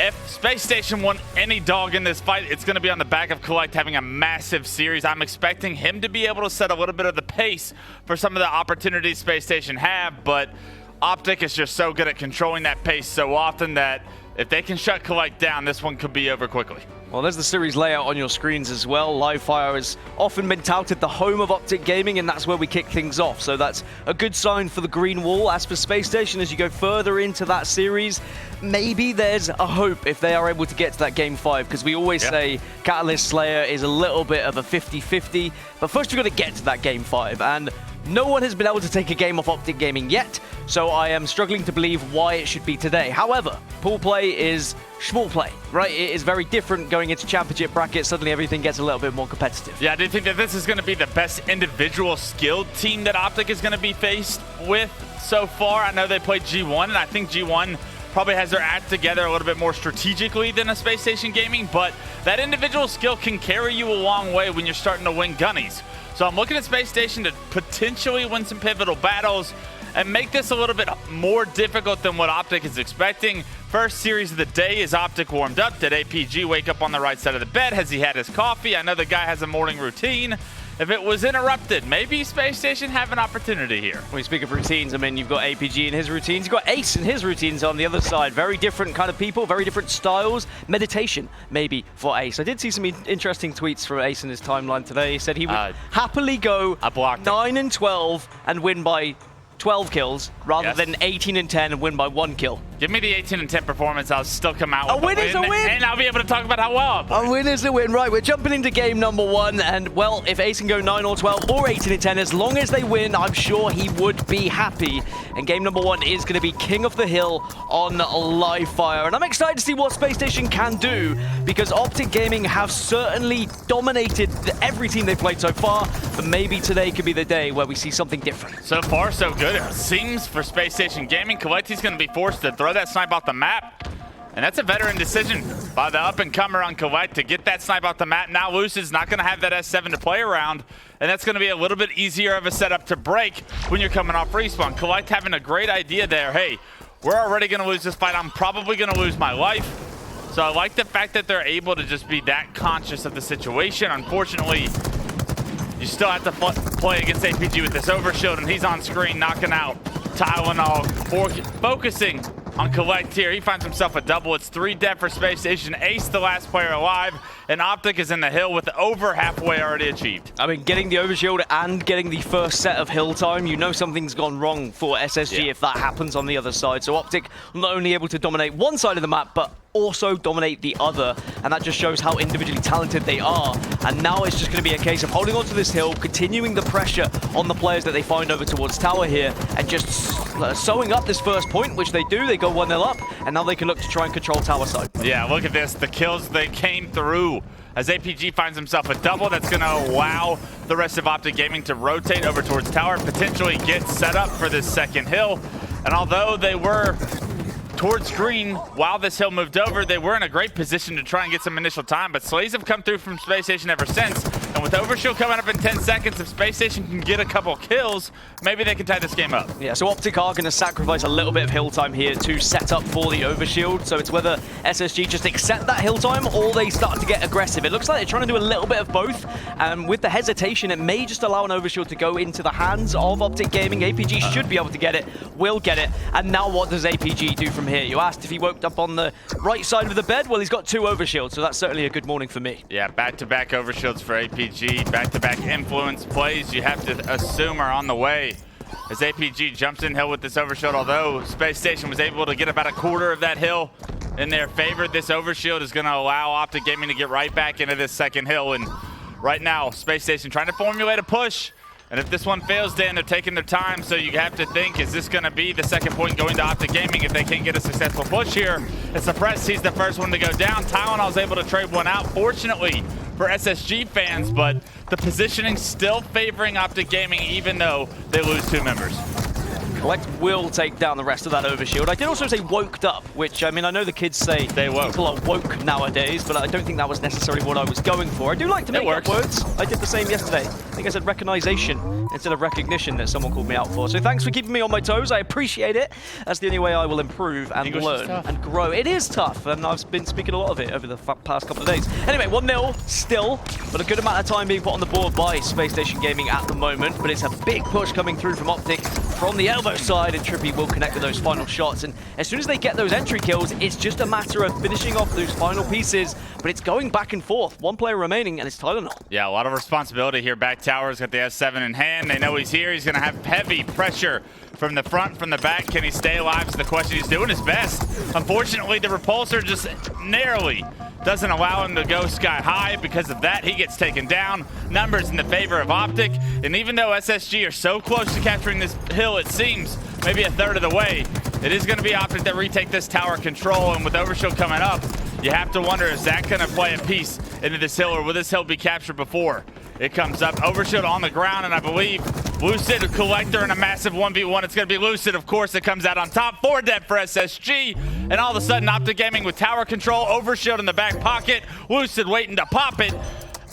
if Space Station won any dog in this fight, it's going to be on the back of Kuhlect having a massive series. I'm expecting him to be able to set a little bit of the pace for some of the opportunities Space Station have, but Optic is just so good at controlling that pace so often that if they can shut Kuhlect down, this one could be over quickly. Well, there's the series layout on your screens as well. Livefire has often been touted the home of Optic Gaming, and that's where we kick things off. So that's a good sign for the green wall. As for Space Station, as you go further into that series, maybe there's a hope if they are able to get to that Game 5, because we always say Catalyst Slayer is a little bit of a 50-50. But first, we've got to get to that Game 5, and no one has been able to take a game off Optic Gaming yet, so I am struggling to believe why it should be today. However, pool play is schmool play, right? It is very different going into championship brackets. Suddenly everything gets a little bit more competitive. Yeah, I do think that this is going to be the best individual skilled team that Optic is going to be faced with so far. I know they played G1, and I think G1 probably has their act together a little bit more strategically than a Space Station Gaming, but that individual skill can carry you a long way when you're starting to win gunnies. So I'm looking at Space Station to potentially win some pivotal battles and make this a little bit more difficult than what Optic is expecting. First series of the day is Optic warmed up. Did APG wake up on the right side of the bed? Has he had his coffee? I know the guy has a morning routine. If it was interrupted, maybe Space Station have an opportunity here. When you speak of routines, I mean, you've got APG in his routines, you've got Ace in his routines on the other side. Very different kind of people, very different styles. Meditation, maybe, for Ace. I did see some interesting tweets from Ace in his timeline today. He said he would happily go 9-12 and win by 12 kills rather than 18-10 and win by 1 kill. Give me the 18-10 performance. I'll still come out with a win. Is a win, and I'll be able to talk about how well I'm playing. A win is a win. Right, we're jumping into game number 1, and well, if Ace can go 9 or 12 or 18-10, as long as they win, I'm sure he would be happy. And game number 1 is going to be King of the Hill on Livefire, and I'm excited to see what Space Station can do, because Optic Gaming have certainly dominated every team they've played so far, but maybe today could be the day where we see something different. So far, so good. It seems for Space Station Gaming. Kuhlect going to be forced to throw that snipe off the map. And that's a veteran decision by the up-and-comer on Kuhlect to get that snipe off the map. Now Lucid's not going to have that S7 to play around, and that's going to be a little bit easier of a setup to break when you're coming off respawn. Kuhlect having a great idea there. Hey, we're already going to lose this fight. I'm probably going to lose my life. So I like the fact that they're able to just be that conscious of the situation. Unfortunately, you still have to play against APG with this overshield, and he's on screen knocking out Tylenul, focusing on Kuhlect here. He finds himself a double. It's 3 dead for Space Station. Ace, the last player alive, and Optic is in the hill with over halfway already achieved. I mean, getting the overshield and getting the first set of hill time, you know something's gone wrong for SSG if that happens on the other side. So Optic not only able to dominate one side of the map, but also dominate the other, and that just shows how individually talented they are. And now it's just going to be a case of holding on to this hill, continuing the pressure on the players that they find over towards tower here, and just sewing up this first point, which they do. They go 1-0 up, and now they can look to try and control tower side. Yeah, look at this. The kills, they came through as APG finds himself a double. That's going to allow the rest of Optic Gaming to rotate over towards tower, potentially get set up for this second hill. And although they were towards green while this hill moved over, they were in a great position to try and get some initial time, but Slays have come through from Space Station ever since, and with Overshield coming up in 10 seconds, if Space Station can get a couple kills, maybe they can tie this game up. Yeah, so Optic are going to sacrifice a little bit of hill time here to set up for the Overshield, so it's whether SSG just accept that hill time or they start to get aggressive. It looks like they're trying to do a little bit of both, and with the hesitation, it may just allow an Overshield to go into the hands of Optic Gaming. APG should be able to get it, will get it, and now what does APG do from here? You asked if he woke up on the right side of the bed. Well, he's got 2 overshields, so that's certainly a good morning for me. Yeah, back-to-back overshields for APG, back-to-back influence plays you have to assume are on the way as APG jumps in hill with this overshield, although Space Station was able to get about a quarter of that hill in their favor. This overshield is going to allow Optic Gaming to get right back into this second hill, and right now, Space Station trying to formulate a push. And if this one fails, Dan, they're taking their time, so you have to think, is this going to be the second point going to Optic Gaming if they can't get a successful push here? As Suppressed, he's the first one to go down. Tylenul's able to trade one out, fortunately for SSG fans, but the positioning still favoring Optic Gaming even though they lose 2 members. Kuhlect will take down the rest of that overshield. I did also say woked up, which, I mean, I know the kids say they woke. People are woke nowadays, but I don't think that was necessarily what I was going for. I do like to make up words. I did the same yesterday. I think I said recognition instead of recognition that someone called me out for. So thanks for keeping me on my toes. I appreciate it. That's the only way I will improve and English learn and grow. It is tough, and I've been speaking a lot of it over the past couple of days. Anyway, 1-0 still, but a good amount of time being put on the board by Spacestation Gaming at the moment. But it's a big push coming through from Optic from the elbow side, and TriPPPeY will connect with those final shots. And as soon as they get those entry kills, it's just a matter of finishing off those final pieces. But it's going back and forth. One player remaining, and it's Tylenul. Yeah, a lot of responsibility here. Back tower's got the S7 in hand. They know he's here. He's going to have heavy pressure from the front, from the back. Can he stay alive is the question. He's doing his best. Unfortunately, the repulsor just narrowly doesn't allow him to go sky high. Because of that, he gets taken down. Numbers in the favor of Optic. And even though SSG are so close to capturing this hill, it seems maybe a third of the way, it is going to be Optic that retake this tower control. And with Overshield coming up, you have to wonder, is that going to play a piece into this hill, or will this hill be captured before it comes up? Overshield on the ground, and I believe Lucid, Collector, in a massive 1v1. It's going to be Lucid, of course, that comes out on top. 4 dead for SSG, and all of a sudden, Optic Gaming with tower control, Overshield in the back pocket, Lucid waiting to pop it.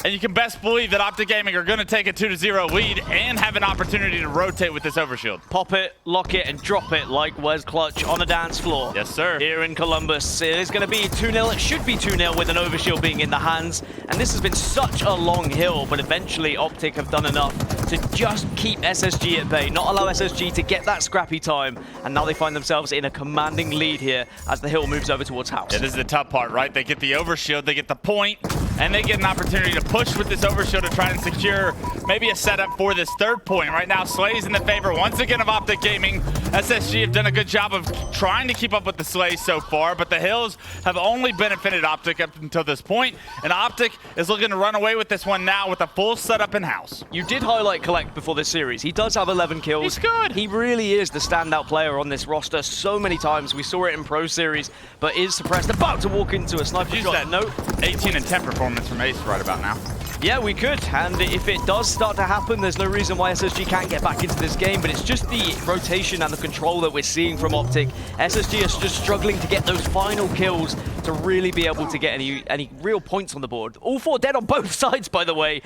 And you can best believe that Optic Gaming are going to take a 2-0 lead and have an opportunity to rotate with this Overshield. Pop it, lock it, and drop it like Wes Clutch on a dance floor. Yes, sir. Here in Columbus. It is going to be 2-0. It should be 2-0 with an Overshield being in the hands. And this has been such a long hill, but eventually Optic have done enough to just keep SSG at bay, not allow SSG to get that scrappy time. And now they find themselves in a commanding lead here as the hill moves over towards house. Yeah, this is the tough part, right? They get the Overshield, they get the point, and they get an opportunity to push with this Overshield to try and secure maybe a setup for this third point. Right now, Slay's in the favor once again of Optic Gaming. SSG have done a good job of trying to keep up with the Slays so far, but the hills have only benefited Optic up until this point, and Optic is looking to run away with this one now with a full setup in-house. You did highlight Kuhlect before this series. He does have 11 kills. He's good. He really is the standout player on this roster so many times. We saw it in Pro Series, but is suppressed. About to walk into a sniper shot. That note 18 and 10 performance from Ace right about now. Yeah, we could, and if it does start to happen, there's no reason why SSG can't get back into this game, but it's just the rotation and the control that we're seeing from Optic. SSG is just struggling to get those final kills to really be able to get any real points on the board. All 4 dead on both sides, by the way.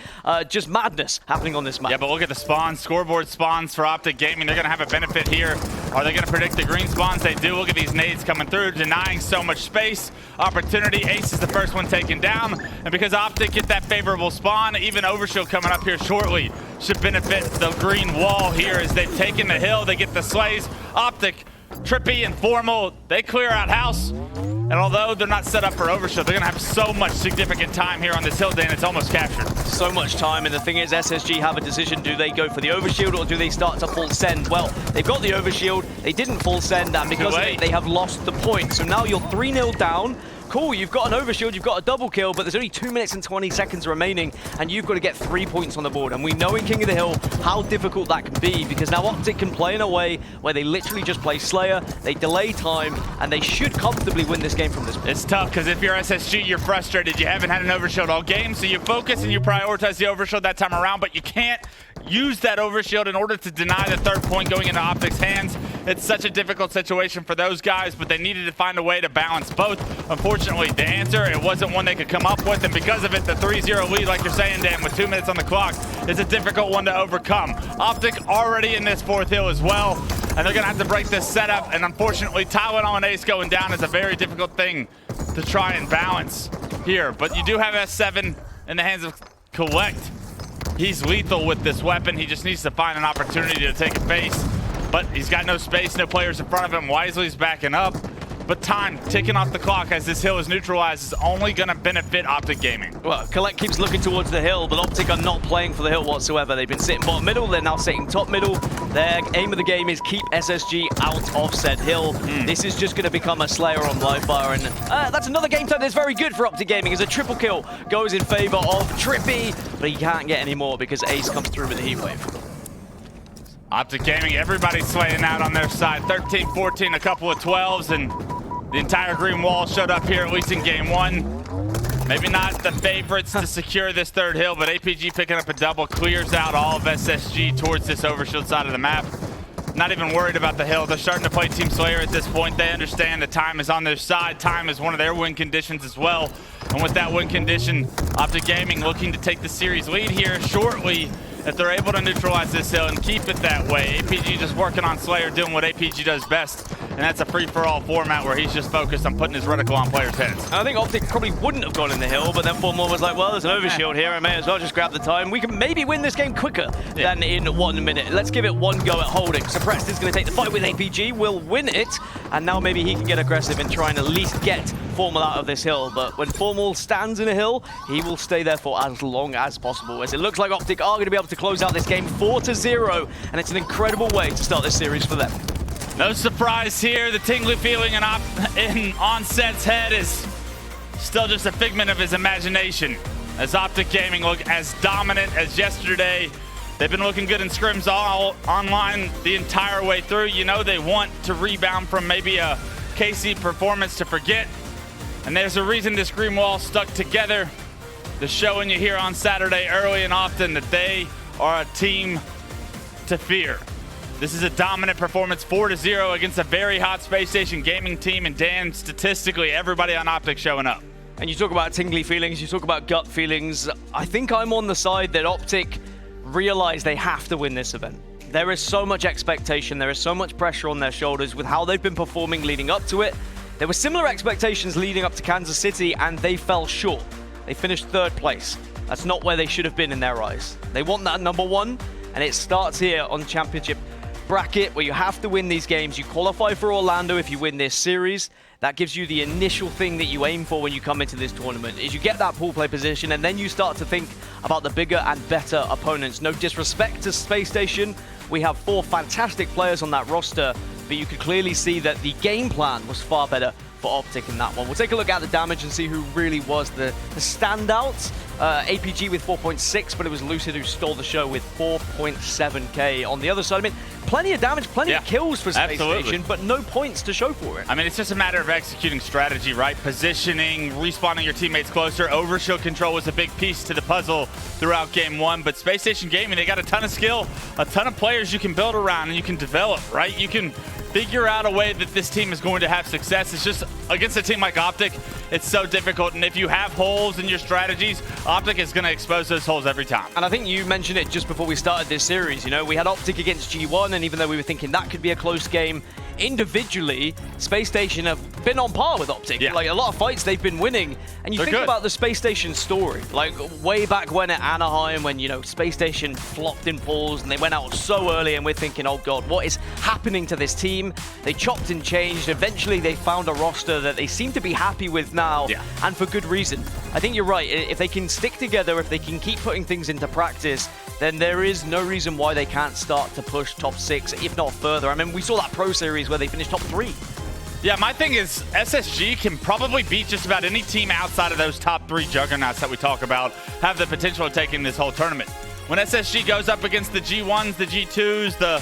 Just madness happening on this map. Yeah, but look at the spawns. Scoreboard spawns for Optic Gaming. They're going to have a benefit here. Are they going to predict the green spawns? They do. Look at these nades coming through, denying so much space. Opportunity. Ace is the first one taken down. And because Optic get that favorable spawn, even Overshield coming up here shortly should benefit the green wall here as they've taken the hill. They get the Slays. Optic, TriPPPeY, and Formal, they clear out house. And although they're not set up for Overshield, they're going to have so much significant time here on this hill, Dan, it's almost captured. So much time, and the thing is, SSG have a decision. Do they go for the Overshield, or do they start to full send? Well, they've got the Overshield, they didn't full send, and because of it, they have lost the point. So now you're 3-0 down. Cool, you've got an Overshield, you've got a double kill, but there's only 2 minutes and 20 seconds remaining, and you've got to get 3 points on the board. And we know in King of the Hill how difficult that can be, because now Optic can play in a way where they literally just play Slayer, they delay time, and they should comfortably win this game from this point. It's tough, because if you're SSG, you're frustrated. You haven't had an Overshield all game, so you focus and you prioritize the Overshield that time around, but you can't use that Overshield in order to deny the third point going into Optic's hands. It's such a difficult situation for those guys, but they needed to find a way to balance both. Unfortunately, the answer, it wasn't one they could come up with, and because of it, the 3-0 lead, like you're saying, Dan, with 2 minutes on the clock, is a difficult one to overcome. Optic already in this fourth hill as well, and they're going to have to break this setup, and unfortunately, Tylenul and Ace going down is a very difficult thing to try and balance here, but you do have S7 in the hands of Kuhlect. He's lethal with this weapon. He just needs to find an opportunity to take a face, but he's got no space, no players in front of him. Wisely's backing up, but time ticking off the clock as this hill is neutralized is only going to benefit Optic Gaming. Well, Kuhlect keeps looking towards the hill, but Optic are not playing for the hill whatsoever. They've been sitting bottom middle, they're now sitting top middle. Their aim of the game is keep SSG out of said hill. This is just going to become a Slayer on Livefire, and that's another game time that's very good for Optic Gaming, as a triple kill goes in favor of TriPPPeY, but he can't get any more because Ace comes through with a heat wave. Optic Gaming, everybody's slaying out on their side. 13, 14, a couple of 12s, and the entire green wall showed up here, at least in game one. Maybe not the favorites to secure this third hill, but APG picking up a double clears out all of SSG towards this Overshield side of the map. not even worried about the hill. They're starting to play Team Slayer at this point. They understand that time is on their side. Time is one of their win conditions as well. And with that win condition, Optic Gaming looking to take the series lead here shortly if they're able to neutralize this hill and keep it that way. APG just working on Slayer, doing what APG does best, and that's a free-for-all format where he's just focused on putting his reticle on players' heads. And I think Optic probably wouldn't have gone in the hill, but then Formol was like, well, there's an overshield here, I may as well just grab the time. We can maybe win this game quicker than in 1 minute. Let's give it one go at holding. Suppressed is going to take the fight with APG, will win it, and now maybe he can get aggressive and try and at least get Formol out of this hill. But when Formol stands in a hill, he will stay there for as long as possible, as it looks like Optic are going to be able to close out this game 4-0, and it's an incredible way to start this series for them. No surprise here. The tingly feeling in Onset's head is still just a figment of his imagination. As Optic Gaming look as dominant as yesterday, they've been looking good in scrims all online the entire way through. You know they want to rebound from maybe a KC performance to forget. And there's a reason this green wall stuck together. They're showing you here on Saturday early and often that they are a team to fear. This is a dominant performance, 4-0 against a very hot Spacestation Gaming team, and Dan, statistically, everybody on Optic showing up. And you talk about tingly feelings, you talk about gut feelings. I think I'm on the side that Optic realize they have to win this event. There is so much expectation, there is so much pressure on their shoulders with how they've been performing leading up to it. There were similar expectations leading up to Kansas City, and they fell short. They finished 3rd place. That's not where they should have been in their eyes. They want that #1, and it starts here on Championship bracket where you have to win these games. You qualify for Orlando if you win this series. That gives you the initial thing that you aim for when you come into this tournament, is you get that pool play position, and then you start to think about the bigger and better opponents. No disrespect to Spacestation. We have 4 fantastic players on that roster, but you could clearly see that the game plan was far better for Optic in that one. We'll take a look at the damage and see who really was the standout. APG with 4.6, but it was Lucid who stole the show with 4.7k. On the other side, I mean, plenty of damage, plenty of kills for Spacestation, but no points to show for it. I mean, it's just a matter of executing strategy, right? Positioning, respawning your teammates closer. Overshield control was a big piece to the puzzle throughout game 1, but Spacestation Gaming, they got a ton of skill, a ton of players you can build around and you can develop, right? You can figure out a way that this team is going to have success. It's just, against a team like Optic, it's so difficult, and if you have holes in your strategies, Optic is going to expose those holes every time. And I think you mentioned it just before we started this series, you know, we had Optic against G1, and even though we were thinking that could be a close game, individually, Spacestation have been on par with Optic. Yeah. Like, a lot of fights they've been winning, and you think about the Spacestation story, like way back when at Anaheim, when, you know, Spacestation flopped in pools and they went out so early, and we're thinking, oh god, what is happening to this team? They chopped and changed. Eventually they found a roster that they seem to be happy with now, and for good reason. I think you're right. If they can stick together, if they can keep putting things into practice, then there is no reason why they can't start to push top 6, if not further. I mean, we saw that Pro Series where they finished top 3. Yeah, my thing is SSG can probably beat just about any team outside of those top 3 juggernauts that we talk about, have the potential of taking this whole tournament. When SSG goes up against the G1s, the G2s,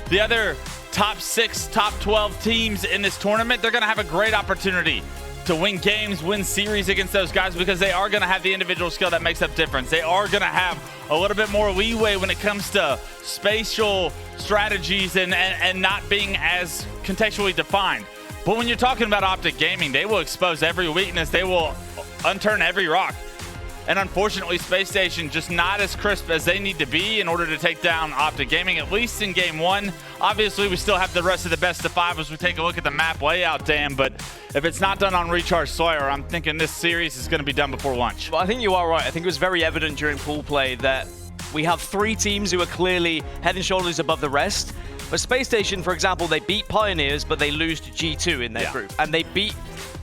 the other top 6, top 12 teams in this tournament, they're going to have a great opportunity to win games, win series against those guys, because they are going to have the individual skill that makes up difference. They are going to have a little bit more leeway when it comes to spatial strategies and not being as contextually defined. But when you're talking about Optic Gaming, they will expose every weakness. They will unturn every rock. And unfortunately, Spacestation just not as crisp as they need to be in order to take down Optic Gaming, at least in game 1. Obviously, we still have the rest of the best of 5 as we take a look at the map layout, Dan, but if it's not done on Recharge Slayer, I'm thinking this series is going to be done before lunch. Well, I think you are right. I think it was very evident during pool play that we have 3 teams who are clearly head and shoulders above the rest. But Spacestation, for example, they beat Pioneers, but they lose to G2 in their group. And they beat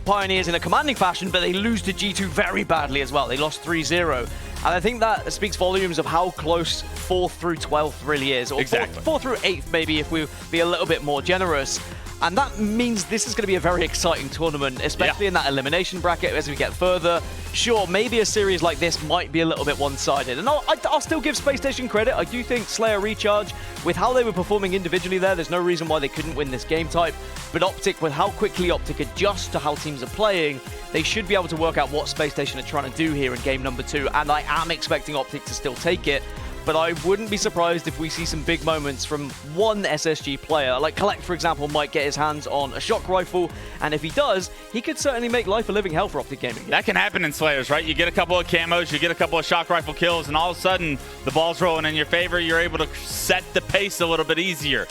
Pioneers in a commanding fashion, but they lose to G2 very badly as well. They lost 3-0. And I think that speaks volumes of how close 4th through 12th really is. Or 4th through 8th, maybe, if we be a little bit more generous. And that means this is going to be a very exciting tournament, especially in that elimination bracket as we get further. Sure, maybe a series like this might be a little bit one-sided. And I'll still give Spacestation credit. I do think Slayer Recharge, with how they were performing individually there's no reason why they couldn't win this game type. But Optic, with how quickly Optic adjusts to how teams are playing, they should be able to work out what Spacestation are trying to do here in game number 2. And I am expecting Optic to still take it. but I wouldn't be surprised if we see some big moments from one SSG player. Like Kuhlect, for example, might get his hands on a shock rifle, and if he does, he could certainly make life a living hell for Optic Gaming. That can happen in Slayers, right? You get a couple of camos, you get a couple of shock rifle kills, and all of a sudden, the ball's rolling in your favor. You're able to set the pace a little bit easier.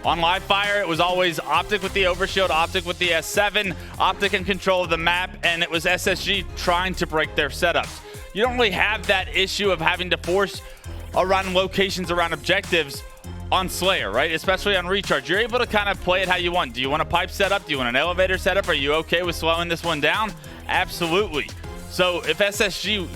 On live fire, it was always Optic with the overshield, Optic with the S7, Optic in control of the map, and it was SSG trying to break their setups. You don't really have that issue of having to force around locations, around objectives on Slayer, right? Especially on recharge. You're able to kind of play it how you want. Do you want a pipe setup? Do you want an elevator setup? Are you okay with slowing this one down? Absolutely. So if SSG,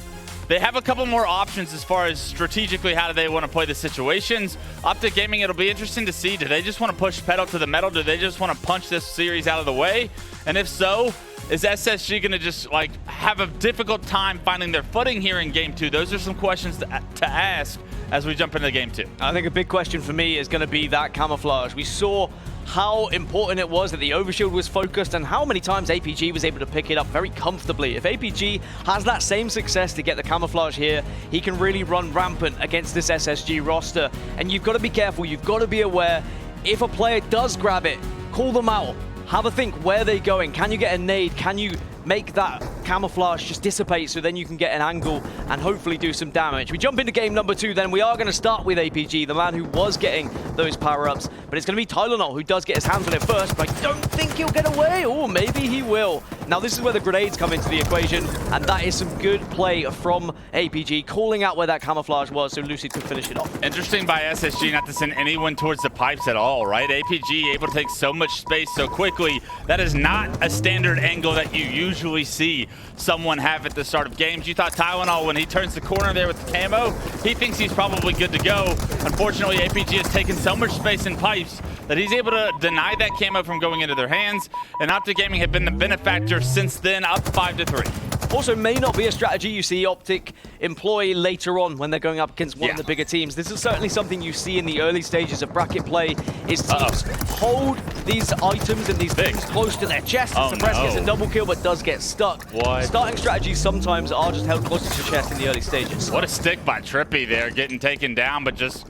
they have a couple more options as far as strategically how do they want to play the situations. Optic Gaming, it'll be interesting to see. Do they just want to push pedal to the metal? Do they just want to punch this series out of the way? And if so, is SSG going to just like have a difficult time finding their footing here in Game 2? Those are some questions to ask as we jump into Game 2. I think a big question for me is going to be that camouflage. We saw how important it was that the overshield was focused and how many times APG was able to pick it up very comfortably. If APG has that same success to get the camouflage here, he can really run rampant against this SSG roster. And you've got to be careful, you've got to be aware. If a player does grab it, call them out. Have a think, where are they going? Can you get a nade? Can you make that camouflage just dissipate so then you can get an angle and hopefully do some damage? We jump into game number 2 then. We are going to start with APG, the man who was getting those power-ups, but it's going to be Tylenul who does get his hands on it first, but I don't think he'll get away. Oh, maybe he will. Now this is where the grenades come into the equation, and that is some good play from APG, calling out where that camouflage was so Lucid could finish it off. Interesting by SSG not to send anyone towards the pipes at all, right? APG able to take so much space so quickly. That is not a standard angle that you usually see someone have at the start of games. You thought Tylenul, when he turns the corner there with the camo, he thinks he's probably good to go. Unfortunately, APG has taken so much space in pipes that he's able to deny that camo from going into their hands, and Optic Gaming have been the benefactor since then, up 5-3. Also, may not be a strategy you see Optic employ later on when they're going up against one of the bigger teams. This is certainly something you see in the early stages of bracket play, is teams hold these items and these things close to their chest. Suppress gets a double kill, but does get stuck. Starting strategies sometimes are just held close to your chest in the early stages. What a stick by TriPPPeY there, getting taken down, but just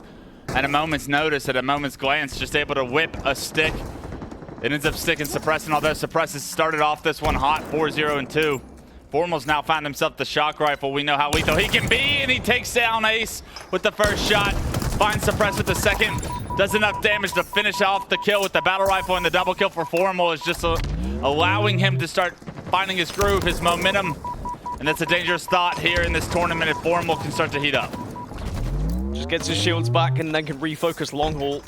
at a moment's notice, at a moment's glance, just able to whip a stick. It ends up sticking Suppressing, although Suppress has started off this one hot, 4-0-2. Formal's now found himself the shock rifle. We know how lethal he can be, and he takes down Ace with the first shot. Finds Suppress with the second. Does enough damage to finish off the kill with the battle rifle, and the double kill for Formal is just allowing him to start finding his groove, his momentum. And that's a dangerous thought here in this tournament if Formal can start to heat up. Just gets his shields back and then can refocus long haul.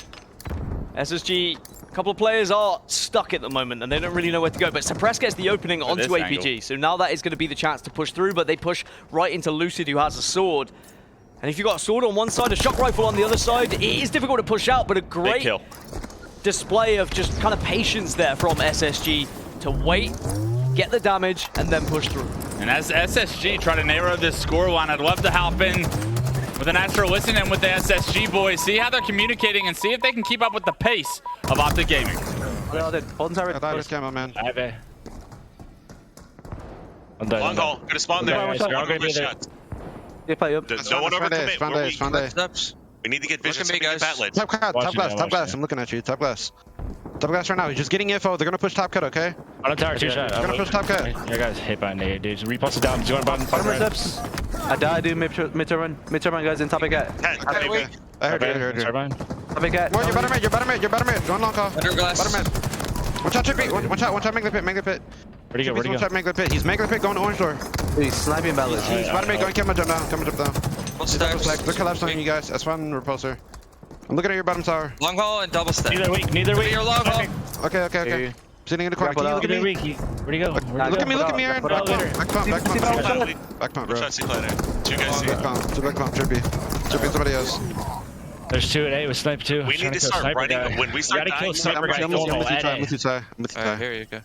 SSG, a couple of players are stuck at the moment and they don't really know where to go, but Suppress gets the opening onto APG. Angle. So now that is going to be the chance to push through, but they push right into Lucid, who has a sword. And if you've got a sword on one side, a shock rifle on the other side, it is difficult to push out, but a great display of just kind of patience there from SSG to wait, get the damage, and then push through. And as SSG try to narrow this scoreline, I'd love to hop in with an Astro Listen in with the SSG boys, see how they're communicating and see if they can keep up with the pace of Optic Gaming. Long haul, gonna spawn there. No one overcommit. We need to get vision so we can get bat lids. Top glass. I'm looking at you. Top glass. Top glass right now. He's just getting info. They're gonna push top cut, okay? Bottom tower, 2 shot. They're gonna push top cut. Your guys hit by nade, dude. Just repost it down. Do you want bottom steps? I died, dude. Mid-turn guys in top of cat. I heard you. Top of cat. You're better mid. Going long call. Bottom mid. One shot, TriPPPeY. One shot, make the pit. Where'd he go? One shot, make the pit. He's making the pit, going to orange door. He's sniping balance. He's bottom mid, going, camera jump down. Look collapse on you guys. S1 repulsor. I'm looking at your bottom tower. Long haul and double step. Neither weak. Your long haul. Okay. Sitting in the corner. Can you look at me? Where'd he go? Look at me, Aaron. Back pump. Which one's he playing? Two guys see. Back pump, TriPPPeY, somebody else. There's 2 at A with sniper 2. We need to start running when we start dying. I'm with you, Ty. I hear you, go.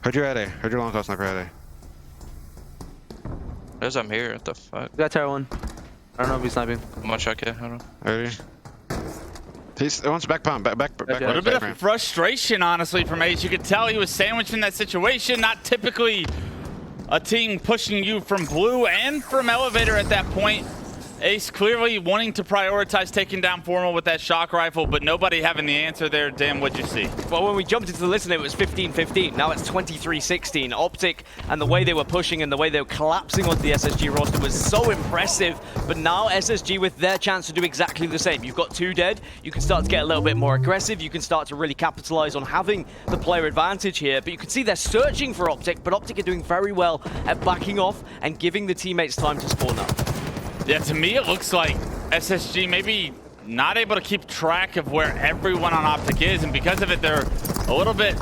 Heard you at A. Heard your long call sniper at A. There's I'm here, what the fuck? We got tower 1. I don't know if he's sniping. I'm on shot, I don't know. Ready? It wants back pump, back. A little bit of frustration, honestly, from Ace. You could tell he was sandwiched in that situation. Not typically a team pushing you from blue and from elevator at that point. Ace clearly wanting to prioritize taking down Formal with that shock rifle, but nobody having the answer there. Dan, what'd you see? Well, when we jumped into the listen, it was 15-15. Now it's 23-16. Optic and the way they were pushing and the way they were collapsing onto the SSG roster was so impressive. But now SSG with their chance to do exactly the same. You've got 2 dead. You can start to get a little bit more aggressive. You can start to really capitalize on having the player advantage here. But you can see they're searching for Optic, but Optic are doing very well at backing off and giving the teammates time to spawn up. Yeah, to me, it looks like SSG maybe not able to keep track of where everyone on Optic is, and because of it, they're a little bit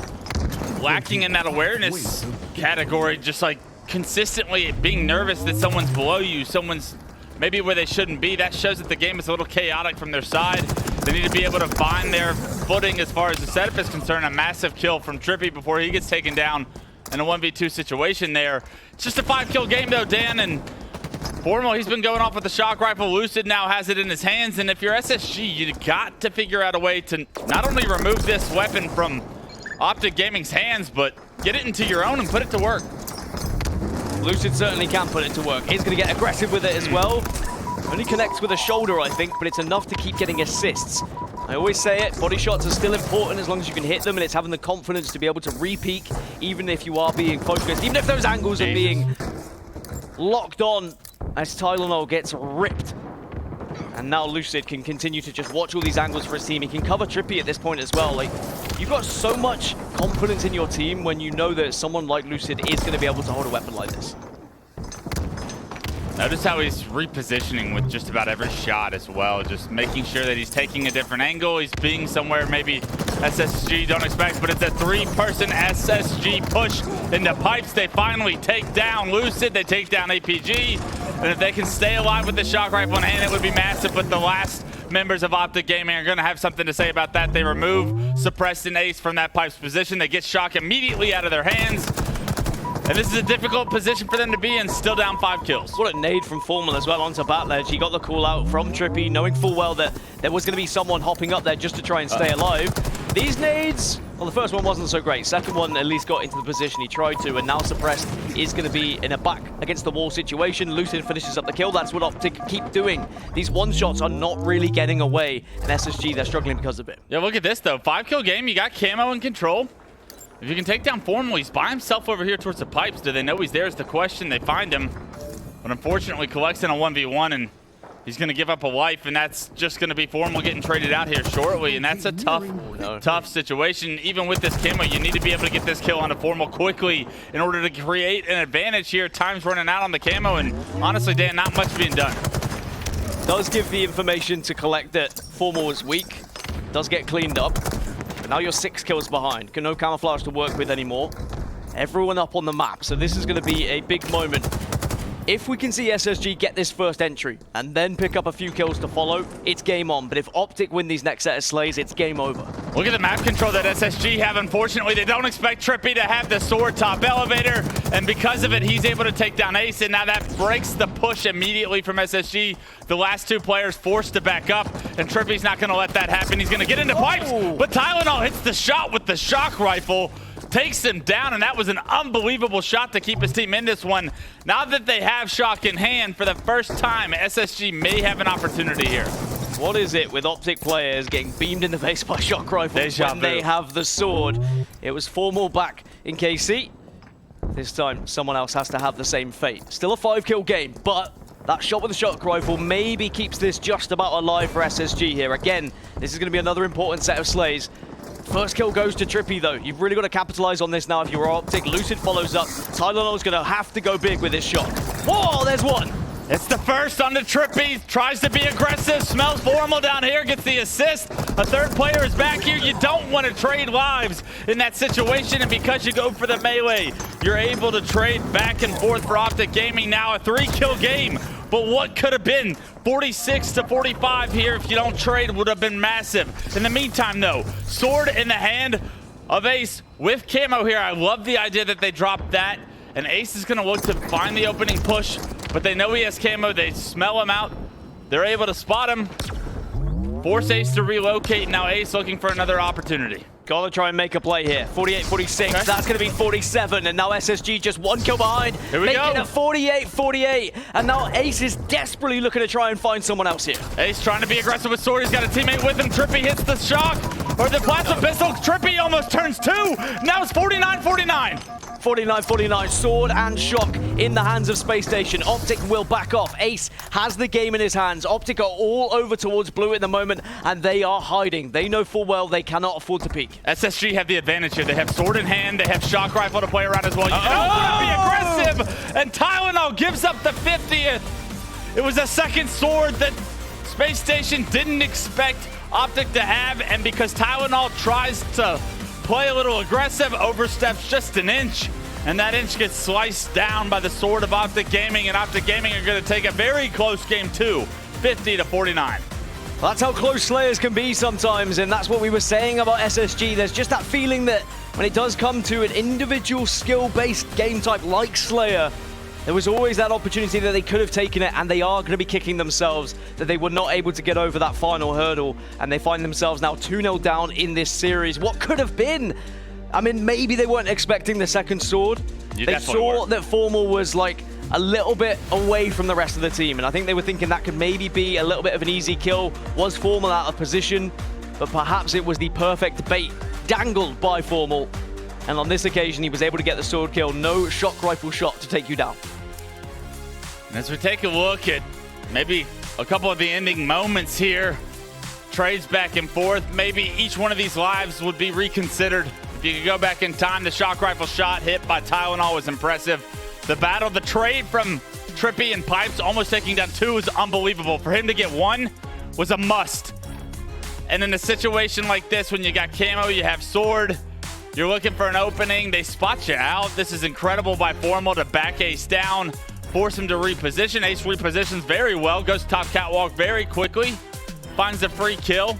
lacking in that awareness category, just like consistently being nervous that someone's below you, someone's maybe where they shouldn't be. That shows that the game is a little chaotic from their side. They need to be able to find their footing as far as the setup is concerned. A massive kill from TriPPPeY before he gets taken down in a 1v2 situation there. It's just a 5-kill game though, Dan, and Formal, he's been going off with the shock rifle. Lucid now has it in his hands, and if you're SSG, you got to figure out a way to not only remove this weapon from Optic Gaming's hands, but get it into your own and put it to work. Lucid certainly can put it to work. He's going to get aggressive with it as well. Only connects with a shoulder, I think, but it's enough to keep getting assists. I always say it, body shots are still important as long as you can hit them, and it's having the confidence to be able to re-peek, even if you are being focused, even if those angles are being locked on as Tylenul gets ripped. And now Lucid can continue to just watch all these angles for his team. He can cover TriPPPeY at this point as well. Like, you've got so much confidence in your team when you know that someone like Lucid is going to be able to hold a weapon like this. Notice how he's repositioning with just about every shot as well, just making sure that he's taking a different angle. He's being somewhere maybe SSG don't expect, but it's a 3-person SSG push into pipes. They finally take down Lucid, they take down APG, and if they can stay alive with the shock rifle in hand, it would be massive, but the last members of Optic Gaming are going to have something to say about that. They remove Suppressed and Ace from that pipes position. They get shock immediately out of their hands. And this is a difficult position for them to be in, still down 5 kills. What a nade from Formal as well onto Batledge. He got the call out from TriPPPeY, knowing full well that there was going to be someone hopping up there just to try and stay alive. These nades, well, the first one wasn't so great. Second one at least got into the position he tried to, and now Suppressed is going to be in a back against the wall situation. Lucid finishes up the kill. That's what Optic keep doing. These one-shots are not really getting away, and SSG, they're struggling because of it. Yeah, look at this, though. 5-kill game. You got Camo in control. If you can take down Formal, he's by himself over here towards the pipes. Do they know he's there is the question. They find him. But unfortunately, Kuhlect's in a 1v1, and he's going to give up a life, and that's just going to be Formal getting traded out here shortly. And that's a tough situation. Even with this Camo, you need to be able to get this kill onto Formal quickly in order to create an advantage here. Time's running out on the Camo, and honestly, Dan, not much being done. Does give the information to Kuhlect that Formal was weak. Does get cleaned up. But now you're 6 kills behind. No camouflage to work with anymore. Everyone up on the map. So this is going to be a big moment. If we can see SSG get this first entry and then pick up a few kills to follow, it's game on. But if Optic win these next set of slays, it's game over. Look at the map control that SSG have. Unfortunately, they don't expect TriPPPeY to have the sword top elevator. And because of it, he's able to take down Ace. And now that breaks the push immediately from SSG. The last 2 players forced to back up. And TriPPPeY's not going to let that happen. He's going to get into pipes. But Tylenul hits the shot with the shock rifle. Takes him down, and that was an unbelievable shot to keep his team in this one. Now that they have shock in hand, for the first time, SSG may have an opportunity here. What is it with Optic players getting beamed in the face by shock rifles when they have the sword? It was Formal back in KC. This time, someone else has to have the same fate. Still a 5-kill game, but that shot with the shock rifle maybe keeps this just about alive for SSG here. Again, this is going to be another important set of slays. First kill goes to TriPPPeY, though. You've really got to capitalize on this now if you're Optic. Lucid follows up. Tylenul's going to have to go big with this shot. Whoa, there's one. It's the first on the TriPPPeY. Tries to be aggressive. Smells Formal down here. Gets the assist. A 3rd player is back here. You don't want to trade lives in that situation. And because you go for the melee, you're able to trade back and forth for Optic Gaming. Now a 3-kill game. But what could have been 46 to 45 here if you don't trade would have been massive. In the meantime, though, sword in the hand of Ace with Camo here. I love the idea that they dropped that. And Ace is going to look to find the opening push. But they know he has Camo. They smell him out. They're able to spot him. Force Ace to relocate. Now Ace looking for another opportunity. Gotta try and make a play here. 48, 46, Okay. that's gonna be 47, and now SSG just one kill behind. Here we making go. it 48, 48, and now Ace is desperately looking to try and find someone else here. Ace trying to be aggressive with Sword. He's got a teammate with him. Trippy hits the shock, or the plasma pistol. Trippy almost turns 2. Now it's 49-49. 49-49, Sword and Shock in the hands of Spacestation. Optic will back off. Ace has the game in his hands. Optic are all over towards Blue at the moment, and they are hiding. They know full well they cannot afford to peek. SSG have the advantage here. They have Sword in hand. They have Shock Rifle to play around as well. You don't want to be aggressive. And Tylenul gives up the 50th. It was a second Sword that Space Station didn't expect Optic to have. And because Tylenul tries to play a little aggressive, oversteps just an inch. And that inch gets sliced down by the Sword of Optic Gaming. And Optic Gaming are going to take a very close game too. 50-49. That's how close Slayers can be sometimes, and that's what we were saying about SSG. There's just that feeling that when it does come to an individual skill-based game type like Slayer, there was always that opportunity that they could have taken it, and they are going to be kicking themselves that they were not able to get over that final hurdle, and they find themselves now 2-0 down in this series. What could have been? I mean, maybe they weren't expecting the second Sword. They saw that Formal was like a little bit away from the rest of the team, and I think they were thinking that could maybe be a little bit of an easy kill. Was Formal out of position, but perhaps it was the perfect bait dangled by Formal, and on this occasion he was able to get the Sword kill. No shock rifle shot to take you down. As we take a look at maybe a couple of the ending moments here, trades back and forth, maybe each one of these lives would be reconsidered. If you could go back in time, the shock rifle shot hit by Tylenul was impressive. The battle, the trade from Trippy and Pipes almost taking down 2 was unbelievable. For him to get 1 was a must. And in a situation like this, when you got camo, you have Sword, you're looking for an opening, they spot you out. This is incredible by Formal to back Ace down, force him to reposition. Ace repositions very well, goes top catwalk very quickly, finds a free kill.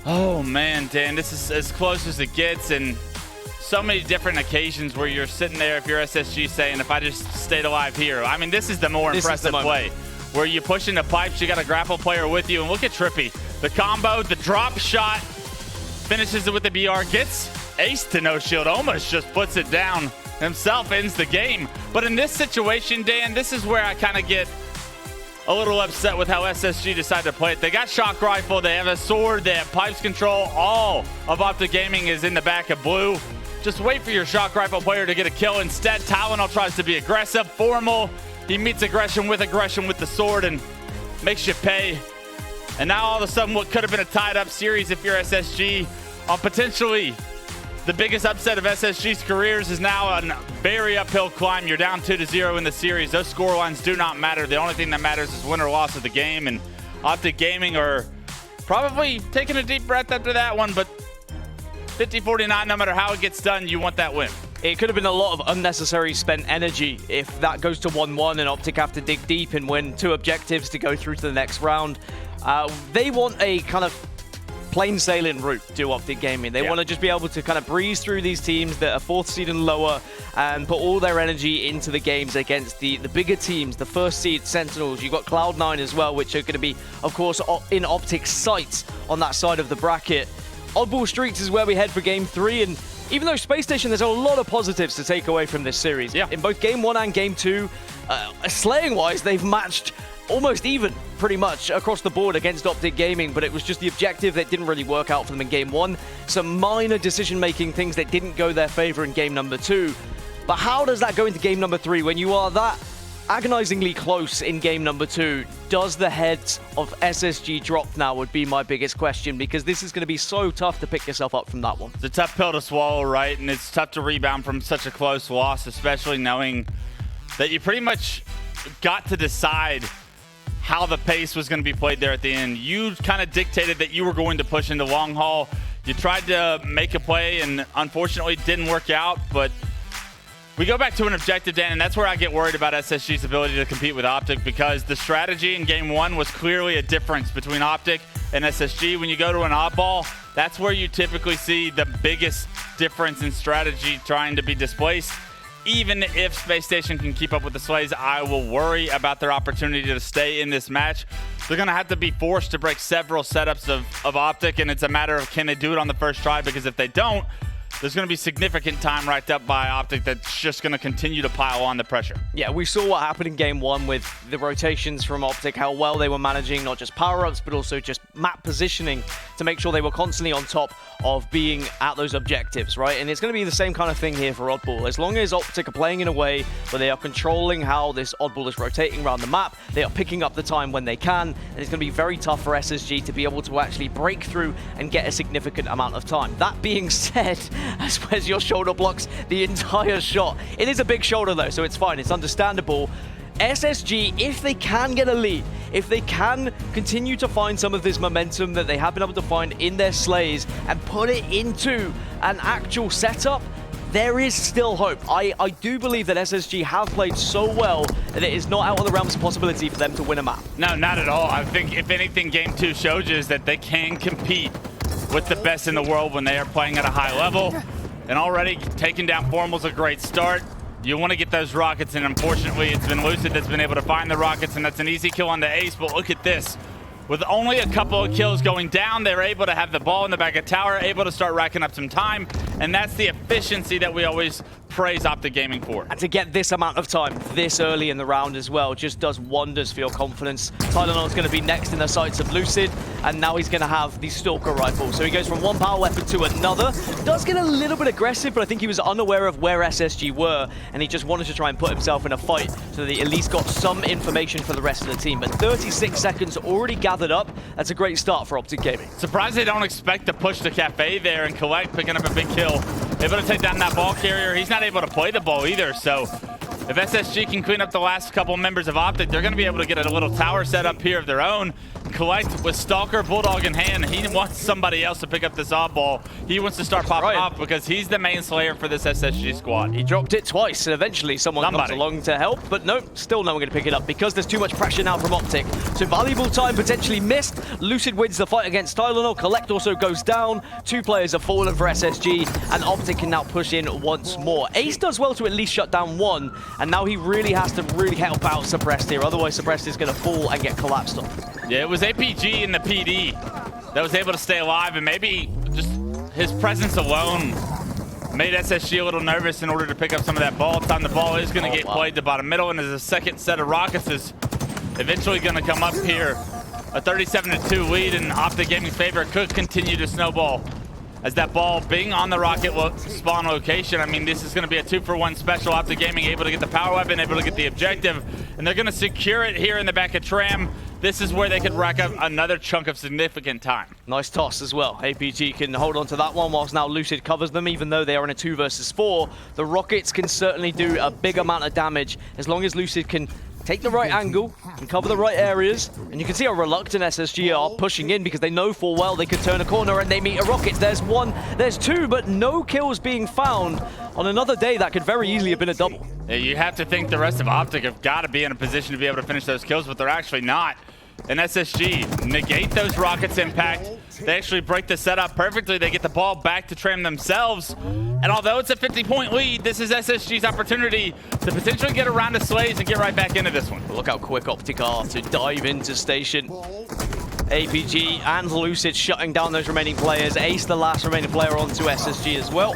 Oh man, Dan, this is as close as it gets, and so many different occasions where you're sitting there, if you're SSG, saying, if I just stayed alive here. I mean, this is the more impressive play, where you push into Pipes, you got a grapple player with you, and look at Trippy. The combo, the drop shot, finishes it with the BR, gets Ace to no shield, almost just puts it down himself, ends the game. But in this situation, Dan, this is where I kind of get a little upset with how SSG decided to play it. They got shock rifle, they have a Sword, they have Pipes control. All of Optic Gaming is in the back of Blue. Just wait for your shock rifle player to get a kill. Instead, Tylenul tries to be aggressive, Formal. He meets aggression with the Sword and makes you pay. And now all of a sudden, what could have been a tied-up series if you're SSG, on potentially the biggest upset of SSG's careers, is now a very uphill climb. You're down 2-0 in the series. Those score lines do not matter. The only thing that matters is win or loss of the game. And Optic Gaming are probably taking a deep breath after that one, but 50-49, no matter how it gets done, you want that win. It could have been a lot of unnecessary spent energy if that goes to 1-1 and Optic have to dig deep and win 2 objectives to go through to the next round. They want a kind of plain sailing route to Optic Gaming. They want to just be able to kind of breeze through these teams that are 4th seed and lower and put all their energy into the games against the bigger teams, the 1st seed Sentinels. You've got Cloud9 as well, which are going to be, of course, in Optic's sights on that side of the bracket. Oddball Streets is where we head for Game 3, and even though Space Station, there's a lot of positives to take away from this series. Yeah. In both Game 1 and Game 2, slaying-wise, they've matched almost even, pretty much, across the board against Optic Gaming, but it was just the objective that didn't really work out for them in Game 1. Some minor decision-making things that didn't go their favor in Game number 2. But how does that go into Game number 3 when you are that agonizingly close in Game number 2? Does the heads of SSG drop now would be my biggest question, because this is going to be so tough to pick yourself up from that one. It's a tough pill to swallow, right? And it's tough to rebound from such a close loss, especially knowing that you pretty much got to decide how the pace was going to be played there at the end. You kind of dictated that you were going to push into long haul. You tried to make a play and unfortunately didn't work out, but we go back to an objective, Dan, and that's where I get worried about SSG's ability to compete with Optic, because the strategy in Game 1 was clearly a difference between Optic and SSG. When you go to an oddball, that's where you typically see the biggest difference in strategy trying to be displaced. Even if Space Station can keep up with the Slays, I will worry about their opportunity to stay in this match. They're going to have to be forced to break several setups of Optic, and it's a matter of can they do it on the first try, because if they don't, there's going to be significant time racked up by Optic that's just going to continue to pile on the pressure. Yeah, we saw what happened in game one with the rotations from Optic, how well they were managing not just power-ups, but also just map positioning to make sure they were constantly on top of being at those objectives, right? And it's going to be the same kind of thing here for Oddball. As long as Optic are playing in a way where they are controlling how this Oddball is rotating around the map, they are picking up the time when they can, and it's going to be very tough for SSG to be able to actually break through and get a significant amount of time. That being said, as where's your shoulder blocks the entire shot. It is a big shoulder though, so it's fine, it's understandable. SSG, if they can get a lead, if they can continue to find some of this momentum that they have been able to find in their slays and put it into an actual setup, there is still hope. I do believe that SSG have played so well that it is not out of the realms of possibility for them to win a map. No, not at all. I think if anything, game 2 shows you is that they can compete with the best in the world when they are playing at a high level. And already taking down Formal's a great start. You want to get those rockets, and unfortunately it's been Lucid that's been able to find the rockets, and that's an easy kill on the ace. But look at this. With only a couple of kills going down, they're able to have the ball in the back of tower, able to start racking up some time, and that's the efficiency that we always praise Optic Gaming for. And to get this amount of time this early in the round as well just does wonders for your confidence. Tylenul is going to be next in the sights of Lucid, and now he's going to have the Stalker rifle. So he goes from one power weapon to another. Does get a little bit aggressive, but I think he was unaware of where SSG were, and he just wanted to try and put himself in a fight so that he at least got some information for the rest of the team. But 36 seconds already gathered up. That's a great start for Optic Gaming. Surprised they don't expect to push the cafe there, and Kuhlect picking up a big kill. Able to take down that ball carrier. He's not able to play the ball either, so if SSG can clean up the last couple members of Optic, they're going to be able to get a little tower set up here of their own. Kuhlect with Stalker, Bulldog in hand. He wants somebody else to pick up this oddball. He wants to start popping off because he's the main slayer for this SSG squad. He dropped it twice, and eventually someone comes along to help, but no, still no one going to pick it up because there's too much pressure now from Optic. So valuable time potentially missed. Lucid wins the fight against Tylenul. Kuhlect also goes down. 2 players have fallen for SSG, and Optic can now push in once more. Ace does well to at least shut down one, and now he really has to help out Suppressed here. Otherwise, Suppressed is going to fall and get collapsed on. Yeah, it was APG in the PD that was able to stay alive, and maybe just his presence alone made SSG a little nervous in order to pick up some of that ball time. The ball is going to get played to bottom middle, and as a second set of rockets is eventually going to come up here. A 37-2 lead in Optic Gaming's favor could continue to snowball as that ball being on the rocket spawn location. I mean, this is going to be a 2-for-1 special. Optic Gaming able to get the power weapon, able to get the objective, and they're going to secure it here in the back of Tram. This is where they could rack up another chunk of significant time. Nice toss as well. APG can hold on to that one whilst now Lucid covers them. Even though they are in a 2 versus 4, the rockets can certainly do a big amount of damage as long as Lucid can take the right angle and cover the right areas. And you can see how reluctant SSG are pushing in because they know full well they could turn a corner and they meet a rocket. There's 1, there's 2, but no kills being found. On another day, that could very easily have been a double. Yeah, you have to think the rest of Optic have got to be in a position to be able to finish those kills, but they're actually not. And SSG negate those rockets' impact. They actually break the setup perfectly. They get the ball back to Tram themselves. And although it's a 50-point lead, this is SSG's opportunity to potentially get around the slays and get right back into this one. Look how quick Optic are to dive into Station. APG and Lucid shutting down those remaining players. Ace, the last remaining player, onto SSG as well.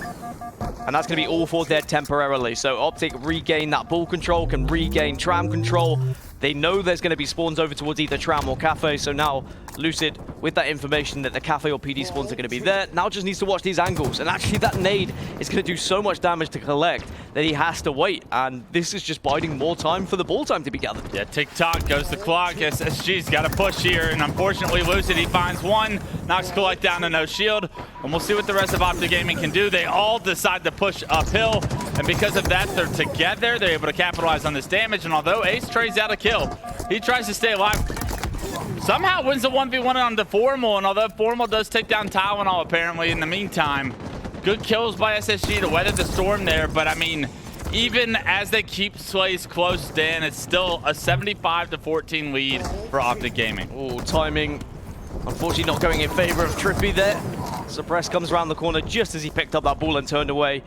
And that's going to be all 4 dead temporarily. So Optic regain that ball control, can regain Tram control. They know there's going to be spawns over towards either Tram or Cafe, so now Lucid, with that information that the Cafe or PD spawns are going to be there, now just needs to watch these angles. And actually that nade is going to do so much damage to Kuhlect that he has to wait. And this is just biding more time for the ball time to be gathered. Yeah, tick-tock goes the clock. SSG's got to push here, and unfortunately Lucid, he finds one, knocks Kuhlect down to no shield. And we'll see what the rest of Optic Gaming can do. They all decide to push uphill, and because of that, they're together. They're able to capitalize on this damage, and although Ace trades out a kill, he tries to stay alive. Somehow wins the 1v1 on the Formal, and although Formal does take down Tylenul apparently in the meantime, good kills by SSG to weather the storm there. But I mean, even as they keep slays close, Dan, it's still a 75-14 lead for Optic Gaming. Oh, timing. Unfortunately not going in favor of TriPPPeY there. Suppress comes around the corner just as he picked up that ball and turned away.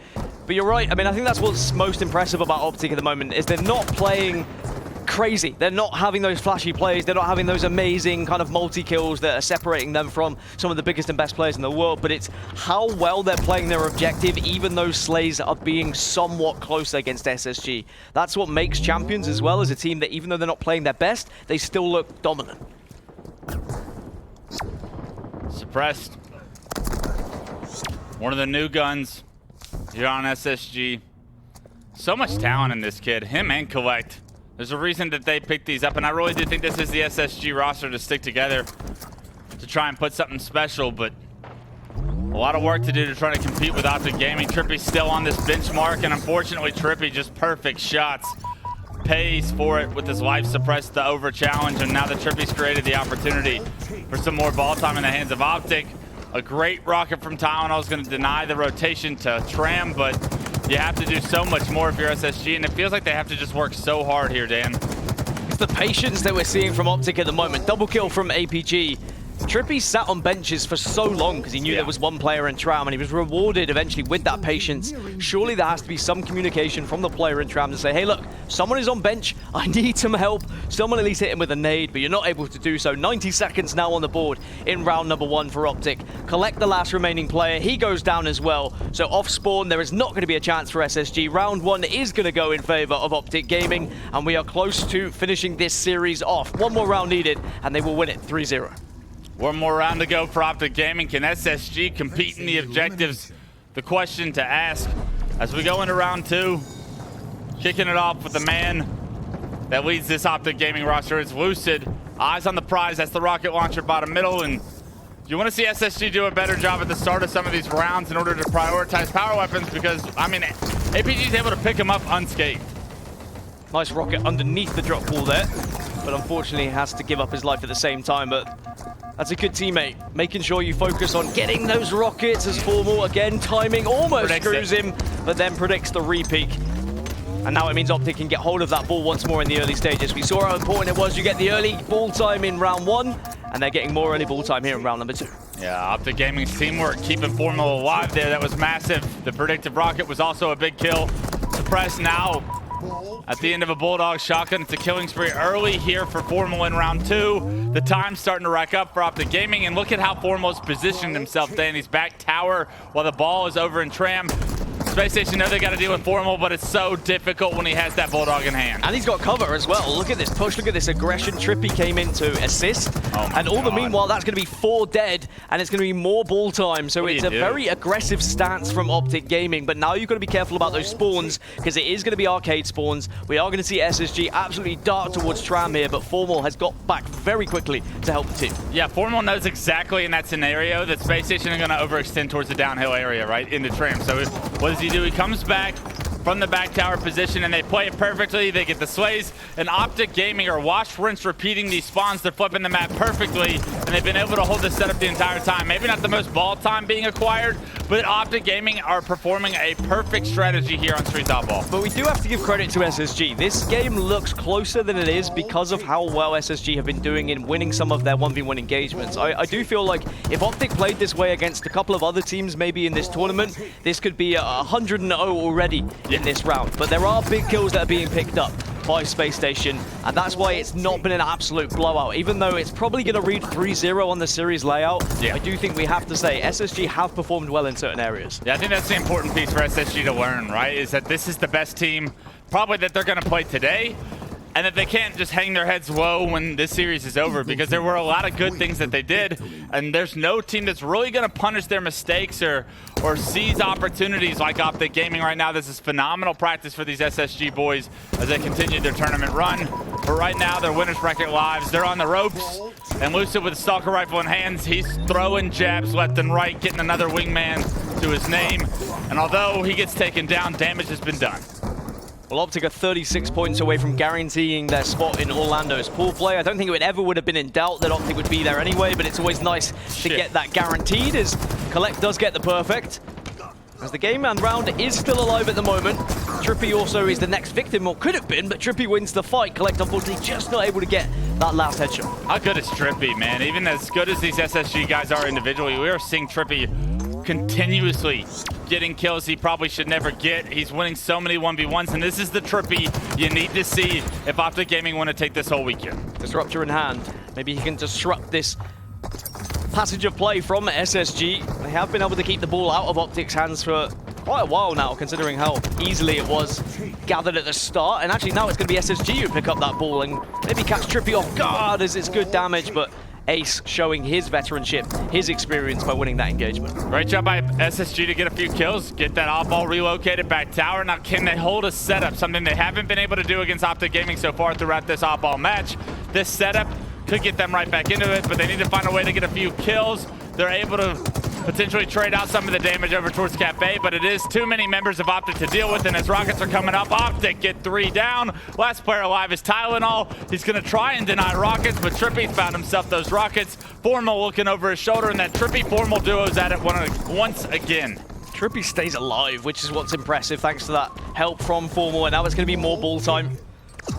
But you're right, I mean, I think that's what's most impressive about Optic at the moment is they're not playing crazy. They're not having those flashy plays. They're not having those amazing kind of multi-kills that are separating them from some of the biggest and best players in the world. But it's how well they're playing their objective, even though Slays are being somewhat closer against SSG. That's what makes champions as well, as a team that even though they're not playing their best, they still look dominant. Suppressed. One of the new guns here on SSG. So much talent in this kid, him and Kuhlect. There's a reason that they picked these up, and I really do think this is the SSG roster to stick together to try and put something special, but a lot of work to do to try to compete with Optic Gaming. TriPPPeY's still on this benchmark, and unfortunately TriPPPeY just perfect shots. Pays for it with his life suppressed the over challenge, and now that TriPPPeY's created the opportunity for some more ball time in the hands of Optic. A great rocket from Tylenul is going to deny the rotation to Tram, but you have to do so much more if you're SSG, and it feels like they have to just work so hard here, Dan. It's the patience that we're seeing from Optic at the moment. Double kill from APG. TriPPPeY sat on benches for so long because he knew there was one player in Tram, and he was rewarded eventually with that patience. Surely there has to be some communication from the player in Tram to say, hey, look, someone is on bench. I need some help. Someone at least hit him with a nade, but you're not able to do so. 90 seconds now on the board in round number 1 for Optic. Kuhlect the last remaining player. He goes down as well. So off spawn, there is not going to be a chance for SSG. Round 1 is going to go in favor of Optic Gaming, and we are close to finishing this series off. One more round needed, and they will win it 3-0. One more round to go for Optic Gaming. Can SSG compete in the objectives? The question to ask as we go into round 2. Kicking it off with the man that leads this Optic Gaming roster. It's Lucid. Eyes on the prize. That's the rocket launcher bottom middle. And you want to see SSG do a better job at the start of some of these rounds in order to prioritize power weapons, because, I mean, APG is able to pick them up unscathed. Nice rocket underneath the drop wall there, but unfortunately he has to give up his life at the same time. But that's a good teammate, making sure you focus on getting those rockets as Formal. Again, timing almost screws him, but then predicts the re-peak. And now it means Optic can get hold of that ball once more in the early stages. We saw how important it was. You get the early ball time in round 1, and they're getting more early ball time here in round number 2. Yeah, Optic Gaming's teamwork keeping Formal alive there. That was massive. The predictive rocket was also a big kill. Suppressed now at the end of a Bulldog shotgun. It's a killing spree early here for Formal in round 2. The time's starting to rack up for Optic Gaming, and look at how Formal's positioned himself, Dan. He's back tower while the ball is over in Tram. Spacestation know they got to deal with Formal, but it's so difficult when he has that Bulldog in hand. And he's got cover as well. Look at this push, look at this aggression. TriPPPeY came in to assist. And all the meanwhile, that's going to be 4 dead, and it's going to be more ball time. So it's a very aggressive stance from Optic Gaming, but now you've got to be careful about those spawns, because it is going to be arcade spawns. We are going to see SSG absolutely dart towards Tram here, but Formal has got back very quickly to help the team. Yeah, Formal knows exactly in that scenario that Spacestation are going to overextend towards the downhill area, right, into Tram. So what does he do? He comes back from the back tower position, and they play it perfectly. They get the slays, and Optic Gaming are wash, rinse, repeating these spawns. They're flipping the map perfectly, and they've been able to hold this setup the entire time. Maybe not the most ball time being acquired, but Optic Gaming are performing a perfect strategy here on Streets Oddball. But we do have to give credit to SSG. This game looks closer than it is because of how well SSG have been doing in winning some of their 1v1 engagements. I do feel like if Optic played this way against a couple of other teams maybe in this tournament, this could be 100-0 already in this round. But there are big kills that are being picked up by Spacestation, and that's why it's not been an absolute blowout. Even though it's probably going to read 3-0 on the series layout, I do think we have to say SSG have performed well in certain areas. Yeah, I think that's the important piece for SSG to learn, right? Is that this is the best team probably that they're going to play today, and that they can't just hang their heads low when this series is over, because there were a lot of good things that they did, and there's no team that's really going to punish their mistakes or seize opportunities like Optic Gaming right now. This is phenomenal practice for these SSG boys as they continue their tournament run. But right now, their winner's bracket lives. They're on the ropes, and Lucid with a stalker rifle in hands, he's throwing jabs left and right, getting another wingman to his name. And although he gets taken down, damage has been done. Well, Optic are 36 points away from guaranteeing their spot in Orlando's pool play. I don't think it would have been in doubt that Optic would be there anyway, but it's always nice to get that guaranteed, as Kuhlect does get the perfect. As the game and round is still alive at the moment. TriPPPeY also is the next victim, or could have been, but TriPPPeY wins the fight. Kuhlect unfortunately just not able to get that last headshot. How good is TriPPPeY, man? Even as good as these SSG guys are individually, we are seeing TriPPPeY continuously getting kills he probably should never get. He's winning so many 1v1s, and this is the Trippy you need to see if Optic Gaming want to take this whole weekend. Disruptor in hand. Maybe he can disrupt this passage of play from SSG. They have been able to keep the ball out of Optic's hands for quite a while now, considering how easily it was gathered at the start. And actually now it's going to be SSG who pick up that ball and maybe catch Trippy off guard as it's good damage, but Ace showing his veteranship, his experience by winning that engagement. Great job by SSG to get a few kills, get that oddball relocated back tower. Now, can they hold a setup? Something they haven't been able to do against Optic Gaming so far throughout this oddball match. This setup could get them right back into it, but they need to find a way to get a few kills. They're able to potentially trade out some of the damage over towards Cafe, but it is too many members of Optic to deal with, and as rockets are coming up, Optic get 3 down. Last player alive is Tylenul. He's going to try and deny rockets, but Trippy found himself those rockets. Formal looking over his shoulder, and that Trippy Formal duo's at it once again. Trippy stays alive, which is what's impressive, thanks to that help from Formal, and now it's going to be more ball time.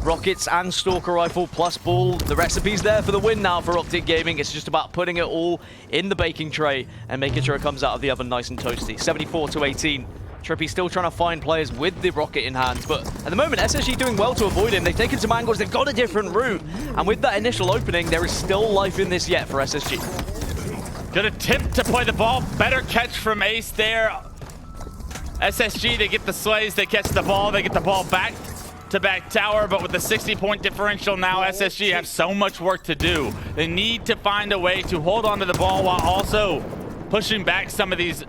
Rockets and Stalker Rifle plus ball. The recipe's there for the win now for Optic Gaming. It's just about putting it all in the baking tray and making sure it comes out of the oven nice and toasty. 74-18. Trippy still trying to find players with the rocket in hand, but at the moment SSG doing well to avoid him. They've taken some angles, they've got a different route, and with that initial opening, there is still life in this yet for SSG. Good attempt to play the ball. Better catch from Ace there. SSG, they get the slays, they catch the ball, they get the ball back to back tower, but with the 60-point differential now, SSG have so much work to do. They need to find a way to hold on to the ball while also pushing back some of these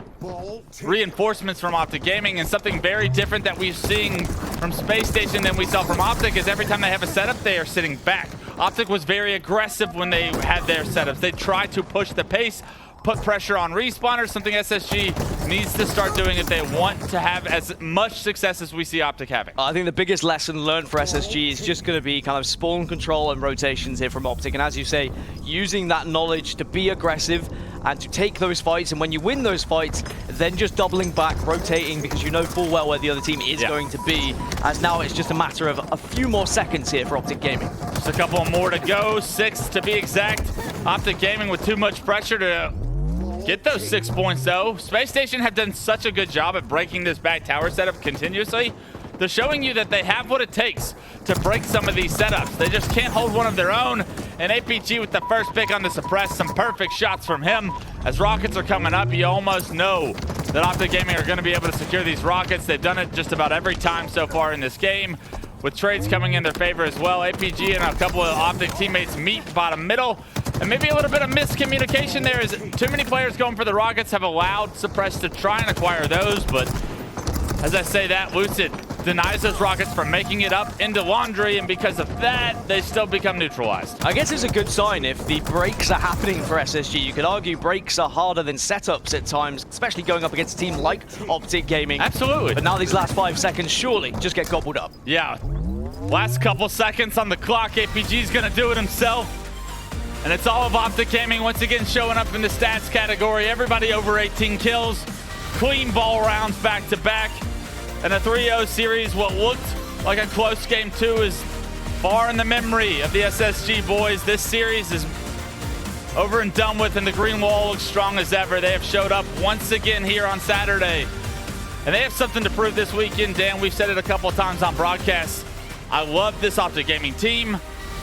reinforcements from Optic Gaming, and something very different that we've seen from Spacestation than we saw from Optic is every time they have a setup, they are sitting back. Optic was very aggressive when they had their setups. They tried to push the pace, put pressure on respawners, something SSG needs to start doing if they want to have as much success as we see Optic having. I think the biggest lesson learned for SSG is just going to be kind of spawn control and rotations here from Optic, and as you say, using that knowledge to be aggressive and to take those fights, and when you win those fights, then just doubling back, rotating, because you know full well where the other team is going to be, as now it's just a matter of a few more seconds here for Optic Gaming. Just a couple more to go, 6 to be exact. Optic Gaming with too much pressure to get those 6 points though. Spacestation have done such a good job at breaking this back tower setup continuously. They're showing you that they have what it takes to break some of these setups. They just can't hold one of their own. And APG with the first pick on the suppress, some perfect shots from him. As rockets are coming up, you almost know that Optic Gaming are going to be able to secure these rockets. They've done it just about every time so far in this game, with trades coming in their favor as well. APG and a couple of Optic teammates meet bottom middle. And maybe a little bit of miscommunication there, as too many players going for the rockets have allowed Suppress to try and acquire those, but as I say that, Lucid denies those rockets from making it up into laundry, and because of that, they still become neutralized. I guess it's a good sign if the breaks are happening for SSG. You could argue breaks are harder than setups at times, especially going up against a team like Optic Gaming. Absolutely. But now these last 5 seconds surely just get gobbled up. Yeah. Last couple seconds on the clock, APG's gonna do it himself. And it's all of Optic Gaming once again showing up in the stats category. Everybody over 18 kills, clean ball rounds back to back. And a 3-0 series, what looked like a close game 2 is far in the memory of the SSG boys. This series is over and done with, and the green wall looks strong as ever. They have showed up once again here on Saturday. And they have something to prove this weekend, Dan. We've said it a couple of times on broadcast. I love this Optic Gaming team,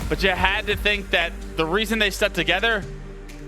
but you had to think that the reason they stuck together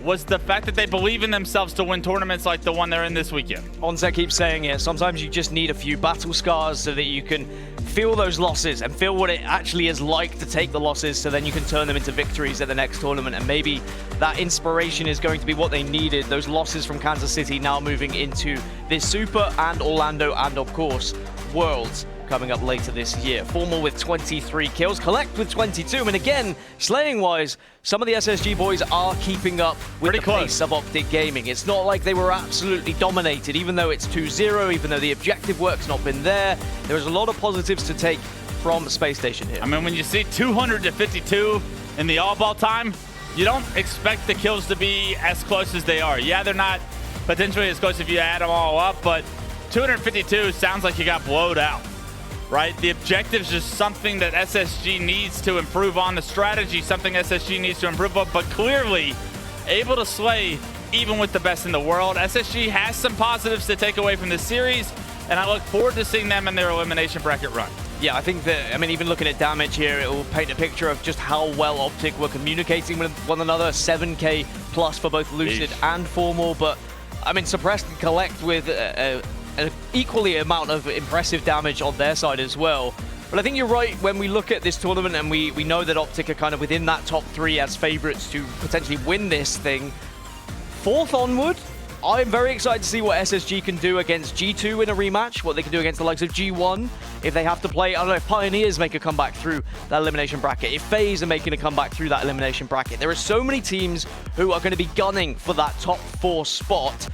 was the fact that they believe in themselves to win tournaments like the one they're in this weekend. Onset keeps saying it, sometimes you just need a few battle scars so that you can feel those losses and feel what it actually is like to take the losses, so then you can turn them into victories at the next tournament. And maybe that inspiration is going to be what they needed. Those losses from Kansas City now moving into this Super and Orlando and, of course, Worlds coming up later this year. Formal with 23 kills, Kuhlect with 22, and again, slaying-wise, some of the SSG boys are keeping up with the pace of Optic Gaming. It's not like they were absolutely dominated, even though it's 2-0, even though the objective work's not been there. There's a lot of positives to take from Spacestation here. I mean, when you see 200 to 52 in the all-ball time, you don't expect the kills to be as close as they are. Yeah, they're not potentially as close if you add them all up, but 252 sounds like you got blowed out. Right? The objective is just something that SSG needs to improve on. The strategy, something SSG needs to improve on, but clearly able to slay even with the best in the world. SSG has some positives to take away from this series, and I look forward to seeing them in their elimination bracket run. Yeah, I think that, I mean, even looking at damage here, it will paint a picture of just how well Optic were communicating with one another. 7k plus for both Lucid and Formal, but I mean, Suppressed and Kuhlect with an equally amount of impressive damage on their side as well. But I think you're right when we look at this tournament and we know that Optic are kind of within that top 3 as favorites to potentially win this thing. 4th onward, I'm very excited to see what SSG can do against G2 in a rematch, what they can do against the likes of G1, if they have to play, I don't know, if Pioneers make a comeback through that elimination bracket, if FaZe are making a comeback through that elimination bracket. There are so many teams who are going to be gunning for that top 4 spot,